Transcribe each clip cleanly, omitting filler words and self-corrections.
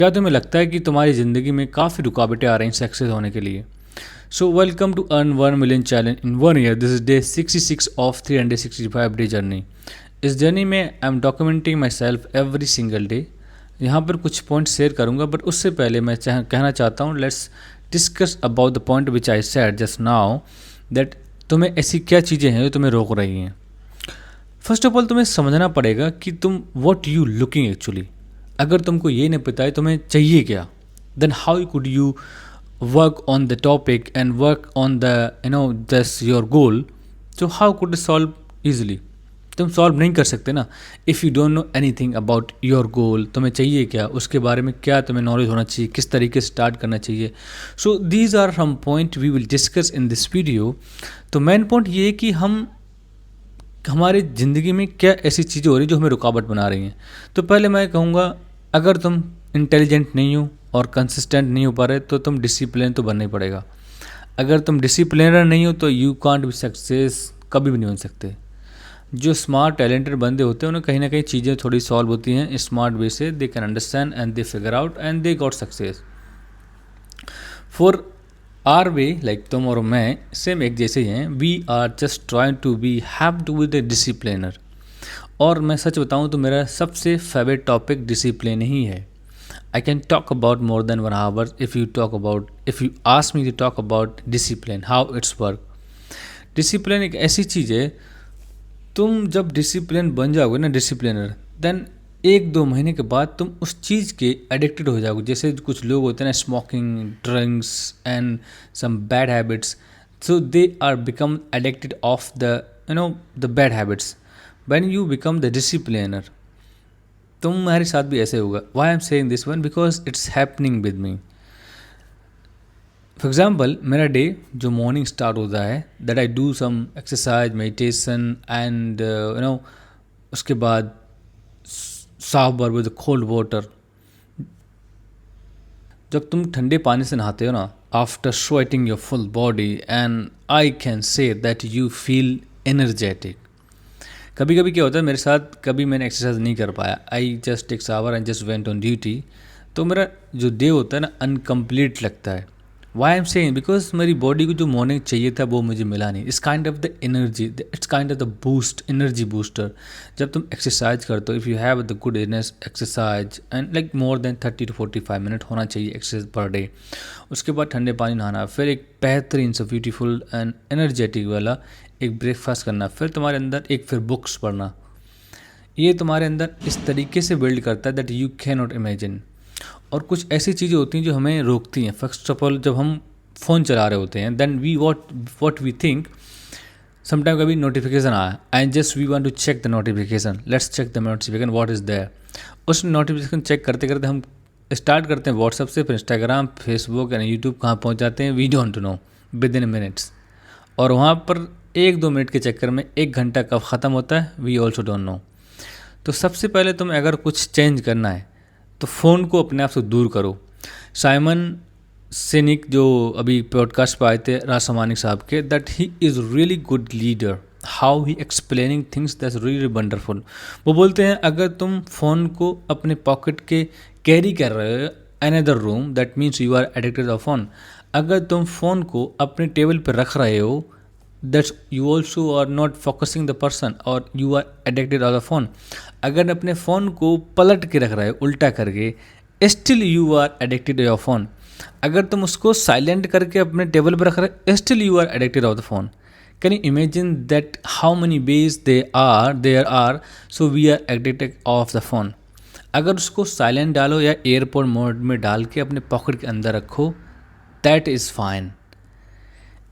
क्या तुम्हें लगता है कि तुम्हारी ज़िंदगी में काफ़ी रुकावटें आ रही हैं सक्सेस होने के लिए? So welcome to earn 1 million challenge in 1 year. This is day 66 of 365 day journey. इस जर्नी में I am documenting myself every single day. यहाँ पर कुछ पॉइंट शेयर करूँगा, बट उससे पहले मैं कहना चाहता हूँ, let's discuss about the point which I said just now, that तुम्हें ऐसी क्या चीज़ें हैं जो तुम्हें रोक रही हैं। फर्स्ट ऑफ ऑल तुम्हें समझना पड़ेगा कि तुम वॉट यू लुकिंग एक्चुअली। अगर तुमको ये नहीं पता है तुम्हें चाहिए क्या, then how could you work on the topic and work on the this your goal. तो हाउ कुड सॉल्व ईजिली? तुम सॉल्व नहीं कर सकते ना if you don't know anything about your goal. तुम्हें चाहिए क्या, उसके बारे में क्या तुम्हें नॉलेज होना चाहिए, किस तरीके से स्टार्ट करना चाहिए। So these are some point we will discuss in this video. तो मेन पॉइंट ये है कि हमारी ज़िंदगी में क्या ऐसी चीज़ें हो रही जो हमें रुकावट बना रही हैं। तो पहले मैं कहूँगा, अगर तुम इंटेलिजेंट नहीं हो और कंसिस्टेंट नहीं हो पा रहे तो तुम डिसिप्लिन तो बनना ही पड़ेगा। अगर तुम डिसिप्लिनर नहीं हो तो यू कांट बी सक्सेस, कभी भी नहीं बन सकते। जो स्मार्ट टैलेंटेड बंदे होते हैं उन्हें कहीं ना कहीं चीज़ें थोड़ी सॉल्व होती हैं स्मार्ट वे से। They can understand and they figure out and they got success. For our way, like तुम और मैं सेम एक जैसे ही हैं। We are just trying to be have to with a discipliner. और मैं सच बताऊं तो मेरा सबसे फेवरेट टॉपिक डिसिप्लिन ही है। I can talk about more than 1 hour if you ask me to talk about discipline, how it's work. Discipline एक ऐसी चीज़ है, तुम जब डिसिप्लिन बन जाओगे ना, डिसिप्लिनर, देन 1-2 महीने के बाद तुम उस चीज़ के एडिक्टेड हो जाओगे। जैसे कुछ लोग होते हैं ना, smoking, drinks and some bad habits, so they are become addicted of the bad habits. When you become the discipliner, तुम्हारे साथ भी ऐसे होगा। Why I am saying this one, because it's happening with me. For example, मेरा day जो morning start होता है, that I do some exercise, meditation and उसके बाद शावर विद कोल्ड वाटर। जब तुम ठंडे पानी से नहाते हो ना, after sweating your full body, and I can say that you feel energetic. कभी कभी क्या होता है मेरे साथ, कभी मैंने एक्सरसाइज नहीं कर पाया, I just take shower and just went on duty, तो मेरा जो डे होता है ना, अनकम्प्लीट लगता है। Why I am saying, because मेरी बॉडी को जो मॉर्निंग चाहिए था वो मुझे मिला नहीं। It's kind of the energy, it's kind of the boost, energy booster. जब तुम एक्सरसाइज करते हो, if you have the good honours exercise and like more than 30 to 45 minute होना चाहिए एक्सरसाइज पर डे। उसके बाद ठंडे पानी नहाना, फिर एक बेहतरीन सा ब्यूटीफुल एंड एनर्जेटिक वाला एक ब्रेकफास्ट करना, फिर तुम्हारे अंदर फिर बुक्स पढ़ना। ये तुम्हारे अंदर इस तरीके से बिल्ड करता है that you can not imagine. और कुछ ऐसी चीज़ें होती हैं जो हमें रोकती हैं। फर्स्ट ऑफ ऑल, जब हम फ़ोन चला रहे होते हैं, then we what we think, sometime कभी नोटिफिकेशन आया and just we want to check the notification, let's check the notification what is there. उस नोटिफिकेशन चेक करते करते हम स्टार्ट करते हैं व्हाट्सएप से, फिर इंस्टाग्राम, फेसबुक एंड यूट्यूब, कहाँ पहुँच जाते हैं we don't know within minutes. और वहाँ पर 1-2 मिनट के चक्कर में 1 घंटा कब ख़त्म होता है वी ऑल्सो डोंट नो। तो सबसे पहले तुम्हें अगर कुछ चेंज करना है तो फ़ोन को अपने आप से दूर करो। साइमन सिनिक जो अभी पॉडकास्ट पर आए थे रासामानिक साहब के, that he is really good leader, how he explaining things, that's really wonderful. वो बोलते हैं, अगर तुम फ़ोन को अपने पॉकेट के कैरी कर रहे हो another room, that means you are addicted of phone. अगर तुम फ़ोन को अपने टेबल पर रख रहे हो, that's you also are not focusing the person और you are addicted of the phone. अगर अपने फ़ोन को पलट के रख रहे हो उल्टा करके, still you are addicted your phone. अगर तुम उसको साइलेंट करके अपने टेबल पर रख रहे हो, still you are addicted of the phone. Can you imagine that how many ways there are, so we are addicted of the phone. अगर उसको साइलेंट डालो या एयरपोर्ट मोड में डाल के अपने पॉकेट के अंदर रखो, दैट इज़ फाइन।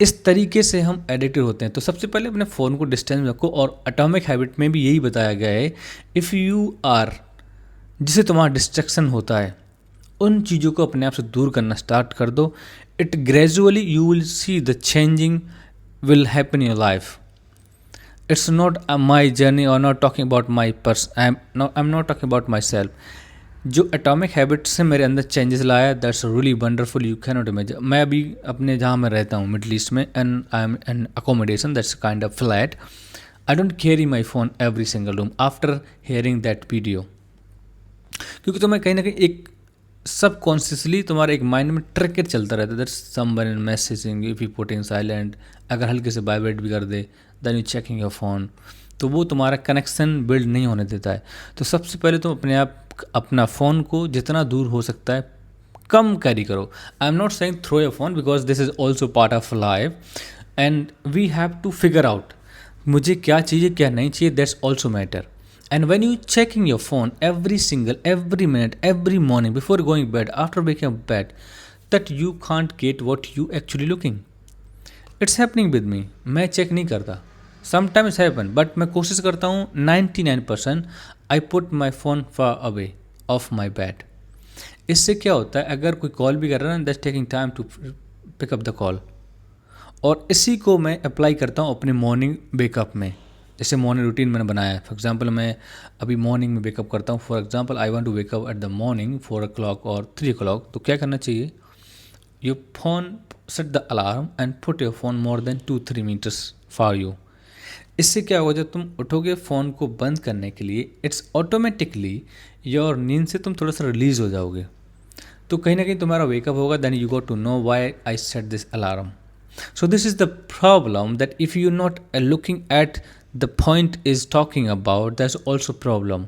इस तरीके से हम एडिक्टेड होते हैं। तो सबसे पहले अपने फ़ोन को डिस्टेंस में रखो। और एटॉमिक हैबिट में भी यही बताया गया है, इफ़ यू आर, जिसे तुम्हारा डिस्ट्रैक्शन होता है, उन चीज़ों को अपने आप से दूर करना स्टार्ट कर दो। It gradually you will see the changing will happen in your life. It's not my journey और not talking about my person, I am not talking about myself. जो एटॉमिक हैबिट से मेरे अंदर changes लाया, that's really wonderful, you can not imagine. मैं अभी अपने जहाँ मैं रहता हूँ मिडल ईस्ट में, and I am an accommodation that's kind of flat. I don't carry my phone every single room after hearing that video. क्योंकि तो मैं कहीं ना कहीं एक सबकॉन्शियसली तुम्हारे एक माइंड में ट्रिकेट चलता रहता है that someone is messaging, if you put in silent, अगर हल्के से वाइब्रेट भी कर दे then you checking your phone, तो वो तुम्हारा कनेक्शन बिल्ड नहीं होने देता है। तो सबसे पहले तुम अपने आप अपना फ़ोन को जितना दूर हो सकता है कम कैरी करो। I am not saying throw your phone because this is also part of life and we have to figure out मुझे क्या चाहिए क्या नहीं चाहिए, that's also matter. And when you checking your phone every minute, every morning before going bed, after waking up bed, that you can't get what you actually looking. It's happening with me. मैं check नहीं करता, sometimes happen, but मैं कोशिश करता हूँ 99% I put my phone far away of my bed. इससे क्या होता है, अगर कोई कॉल भी कर रहा है ना, that's taking time to pick up the call. और इसी को मैं अप्लाई करता हूँ अपने मॉर्निंग वेकअप में। जैसे मॉर्निंग रूटीन मैंने बनाया है, फॉर एग्जांपल मैं अभी मॉर्निंग में वेकअप करता हूँ, for example I want to wake up at the morning 4 o'clock और 3 o'clock, तो क्या करना चाहिए, your phone set the alarm and put your phone more than 2-3 meters for you. इससे क्या होगा, जब तुम उठोगे फ़ोन को बंद करने के लिए, इट्स ऑटोमेटिकली योर नींद से तुम थोड़ा सा रिलीज हो जाओगे, तो कहीं ना कहीं तुम्हारा वेकअप होगा, then you got to know why I set this alarm. So this is the problem, that if you're not looking at the point is talking about, that's also problem.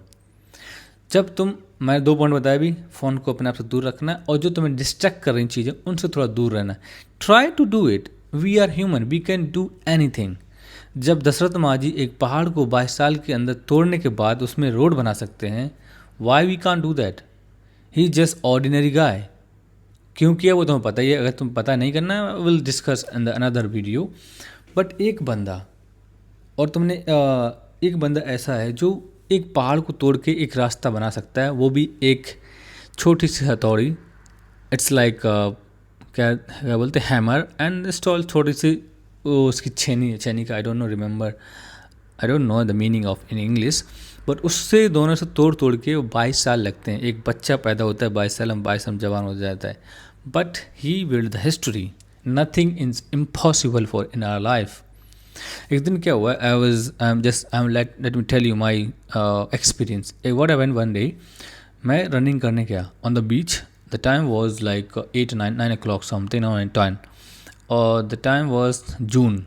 जब तुम, मैं 2 पॉइंट बताया भी, phone को अपने आप से दूर रखना है और जो तुम्हें डिस्ट्रैक्ट कर रही चीज़ें उनसे थोड़ा दूर रहना है। Try to do it, we are human, we can do anything. जब दशरथ मांझी एक पहाड़ को 22 साल के अंदर तोड़ने के बाद उसमें रोड बना सकते हैं, why we can't do that? He just ordinary guy. क्यों किया वो तुम्हें पता ही है, अगर तुम पता नहीं करना है will discuss in the another video. But एक बंदा, और तुमने एक बंदा ऐसा है जो एक पहाड़ को तोड़ के एक रास्ता बना सकता है, वो भी एक छोटी सी हथौड़ी। इट्स लाइक क्या बोलते हैं, हैमर एंड स्टॉल, छोटी सी वो उसकी छेनी का, I don't know the meaning of in English, but उससे दोनों से तोड़ के वो 22 साल लगते हैं। एक बच्चा पैदा होता है 22 साल में, 22 में जवान हो जाता है, but he build the history. Nothing is impossible for in our life. एक दिन क्या हुआ, let me tell you my experience. What happened one day, मैं रनिंग करने गया on the beach. The time was like 8-9 o'clock something on 10, और the time was जून।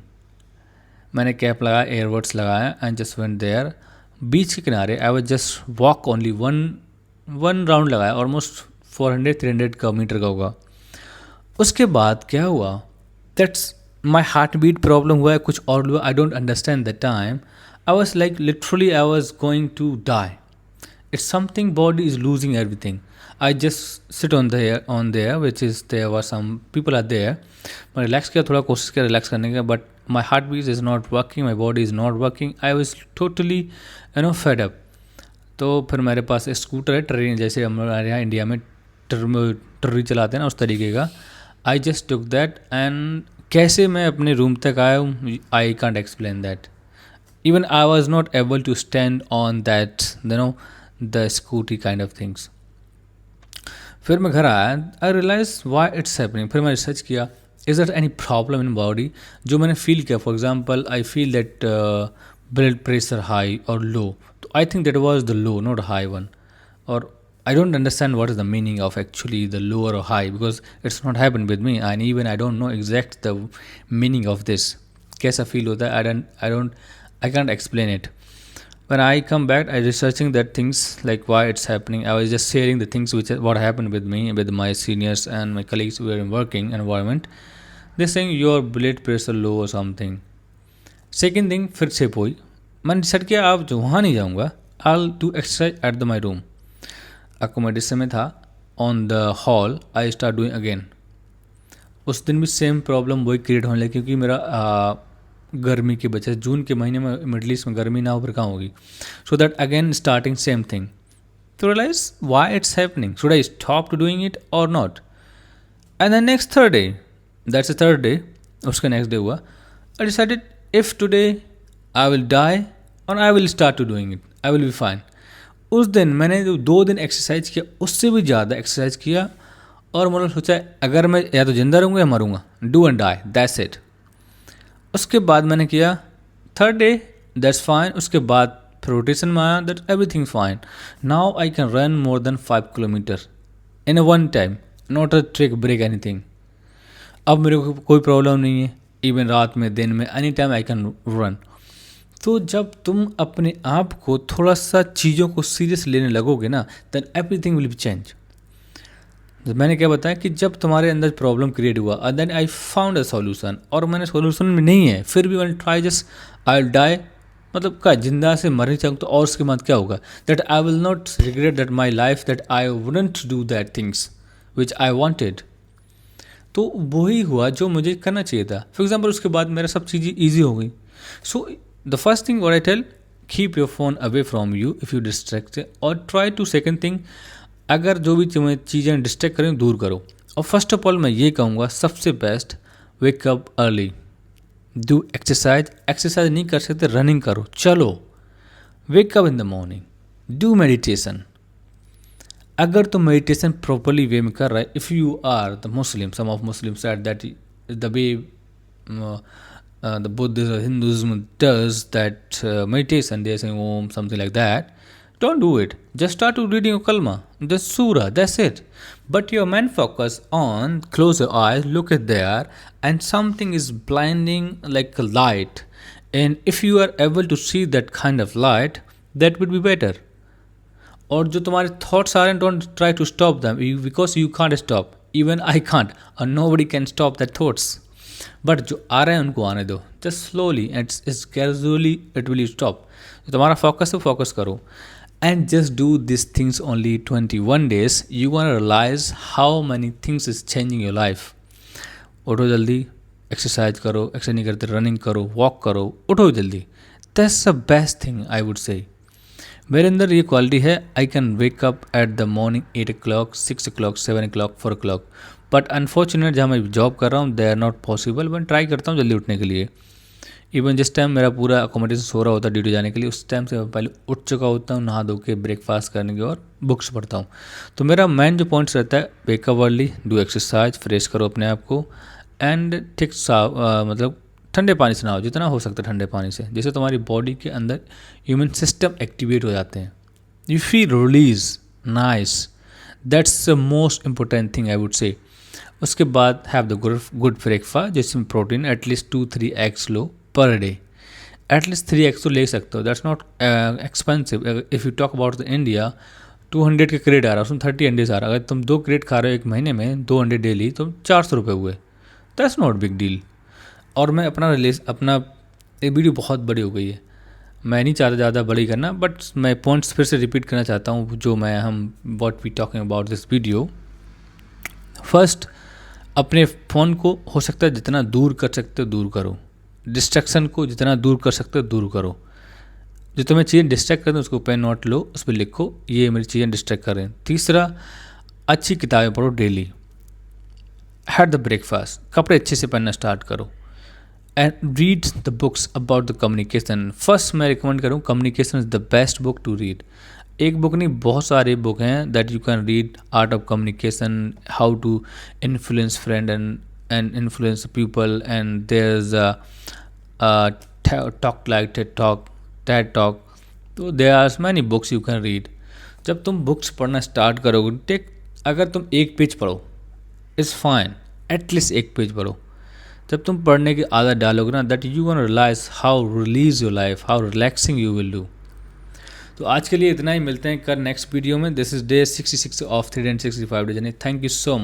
मैंने cap लगाया, एयरबड्स लगाया and just went there. Beach के किनारे I was just walk only one round लगाया, ऑलमोस्ट 400-300 का मीटर का होगा। उसके बाद क्या हुआ, that's my heart beat problem हुआ है, कुछ और हुआ, I don't understand the time. I was like literally I was going to die. It's something, body is losing everything. I just sit on there which is, there were some people are there, मैं relax किया, थोड़ा कोशिश किया relax करने का, but my heart beat is not working, my body is not working, I was totally fed up. तो फिर मेरे पास स्कूटर है, ट्रेन, जैसे हमारे यहाँ इंडिया में ट्री चलाते हैं ना, उस तरीके का। I just took that and कैसे मैं अपने रूम तक आया हूँ, I can't explain that. Even I was not able to stand on that the scooty kind of things. फिर मैं घर आया, I realize why it's happening. फिर मैं रिसर्च किया, is there any problem in body जो मैंने फील किया। For example I feel that blood pressure high और लो, तो I think that was the low, not high one. और I don't understand what is the meaning of actually the lower or high, because it's not happened with me and even I don't know exact the meaning of this. कैसा feel होता है, I can't explain it. When I come back, I researching that things, like why it's happening. I was just sharing the things what happened with me, with my seniors and my colleagues who were in working environment. They're saying your blood pressure low or something. Second thing, फिर से पोई मैंने decide किया, अब जो वहाँ नहीं जाऊँगा, I'll do exercise at my room. Accommodation में था, on the hall I start doing again. उस दिन भी सेम प्रॉब्लम वही क्रिएट होने लगी, क्योंकि मेरा गर्मी की वजह से, जून के महीने में मिडल ईस्ट में गर्मी ना हो फिर कहाँ होगी। So that again starting same thing, तो realise why it's happening, should I stop to doing it और not. And the next third day, that's the third day, उसका नेक्स्ट डे हुआ, I decided if today I will die और I will start to doing it, I will be fine. उस दिन मैंने जो 2 दिन exercise किया, उससे भी ज़्यादा एक्सरसाइज किया, और मैंने सोचा अगर मैं या तो जिंदा रहूँगा या मरूँगा, do and die, that's it. उसके बाद मैंने किया, थर्ड डे दैट्स फाइन। उसके बाद फिर रोटेशन में आया, that everything fine. Now I can run more than 5 kilometer in a one time, not a trick break anything. अब मेरे को कोई प्रॉब्लम नहीं है, इवन रात में, दिन में, any time I can run. तो जब तुम अपने आप को थोड़ा सा चीज़ों को सीरियस लेने लगोगे ना, then everything will be change. मैंने क्या बताया कि जब तुम्हारे अंदर प्रॉब्लम क्रिएट हुआ और then I found a solution, और मैंने सॉल्यूशन में नहीं है फिर भी मैंने ट्राई, जस्ट आई डाई, मतलब क्या जिंदा से मर नहीं सकता तो और उसके बाद क्या होगा, that I will not regret that my life, that I wouldn't do that things which I wanted. तो वही हुआ जो मुझे करना चाहिए था। फॉर एग्जाम्पल उसके बाद मेरा सब चीज़ें ईजी हो गई। So the first thing what I tell, keep your phone away from you if you distract, और ट्राई टू सेकेंड थिंग, अगर जो भी चीज़ें डिस्ट्रैक्ट करें दूर करो। और फर्स्ट ऑफ ऑल मैं ये कहूँगा सबसे best, wake up early, do exercise. Exercise नहीं कर सकते, रनिंग करो, चलो। Wake up in the morning, do meditation. अगर तुम मेडिटेशन प्रॉपरली वे में कर रहे, if you are the Muslim, some of Muslim said that the way the Buddhism, Hinduism does that meditation, they are saying Om, something like that. Don't do it. Just start to reading a kalma, just surah, that's it. But your main focus on, close your eyes, look at there, and something is blinding like a light. And if you are able to see that kind of light, that would be better. और जो तुम्हारे thoughts आ रहे हैं, don't try to stop them, because you can't stop, even I can't, और nobody can stop that thoughts. But जो आ रहे हैं उनको आने दो, just slowly and it's gradually it will stop. तो तुम्हारा फोकस है, फोकस करो, and just do this things only 21 days, you can realise how many things is changing your life. उठो जल्दी, एक्सरसाइज करो, एक्सरसाइज नहीं करते रनिंग करो, वॉक करो, उठो जल्दी, that's the best thing I would say. मेरे अंदर ये क्वालिटी है, I can wake up at the morning 8 o'clock, 6 o'clock, 7 o'clock, 4 o'clock, but unfortunate जहाँ मैं जॉब कर रहा हूँ दे आर नॉट पॉसिबल। मैं ट्राई करता हूँ जल्दी उठने के लिए। इवन जिस टाइम मेरा पूरा अकोमोडेशन सो रहा होता है ड्यूटी जाने के लिए, उस टाइम से मैं पहले उठ चुका होता हूँ, नहा धो के ब्रेकफास्ट करने के और बुक्स पढ़ता हूँ। तो मेरा मेन जो पॉइंट्स रहता है, wake up early, do exercise, fresh करो अपने आप को, एंड ठीक मतलब ठंडे पानी से नहाओ, जितना हो सकता है ठंडे पानी से, जिससे तुम्हारी बॉडी के अंदर ह्यूमन सिस्टम एक्टिवेट हो जाते हैं, you feel release nice, that's the most important thing I would say. उसके बाद हैव द गुड ब्रेकफास्ट, जिसमें प्रोटीन एटलीस्ट 2-3 eggs लो पर डे, एटलीस्ट 3 eggs तो ले सकते हो, that's not expensive. If you talk about the India, 200 के crate आ रहा है, उसमें 30 अंडेज आ रहा है। अगर तुम 2 क्रेट खा रहे हो एक महीने में, 2 अंडे डेली, तो 400 रुपये हुए, दैट्स नॉट बिग डील। और मैं अपना ये वीडियो बहुत बड़ी हो गई है, मैं नहीं चाहता ज़्यादा बड़ी करना, बट मैं पॉइंट्स फिर से रिपीट करना चाहता हूँ जो मैं what we talking about this video. First, अपने फ़ोन को हो सकता है जितना दूर कर सकते हो दूर करो, डिस्ट्रैक्शन को जितना दूर कर सकते हो दूर करो। जो तुम्हें चीज़ें डिस्ट्रैक्ट कर दें उसको पेन नोट लो, उस पर लिखो ये मेरी चीज़ें डिस्ट्रैक्ट कर रहे हैं। तीसरा, अच्छी किताबें पढ़ो डेली, हैड द ब्रेकफास्ट, कपड़े अच्छे से पहनना स्टार्ट करो, and read the books about the communication. First मैं रिकमेंड करूँ, communication is the best book to read. एक बुक नहीं, बहुत सारे बुक हैं that you can read, art of communication, how to influence friend and influence people, and there is talk like TED talk. तो there are many books you can read. जब तुम books पढ़ना start करोगे, अगर तुम एक page पढ़ो is fine, at least एक पेज पढ़ो। जब तुम पढ़ने की आदत डालोगे ना, that you can realise how release your life, how relaxing you will do. तो आज के लिए इतना ही, मिलते हैं कल नेक्स्ट वीडियो में। This is day 66 of 365 days. Thank you so much.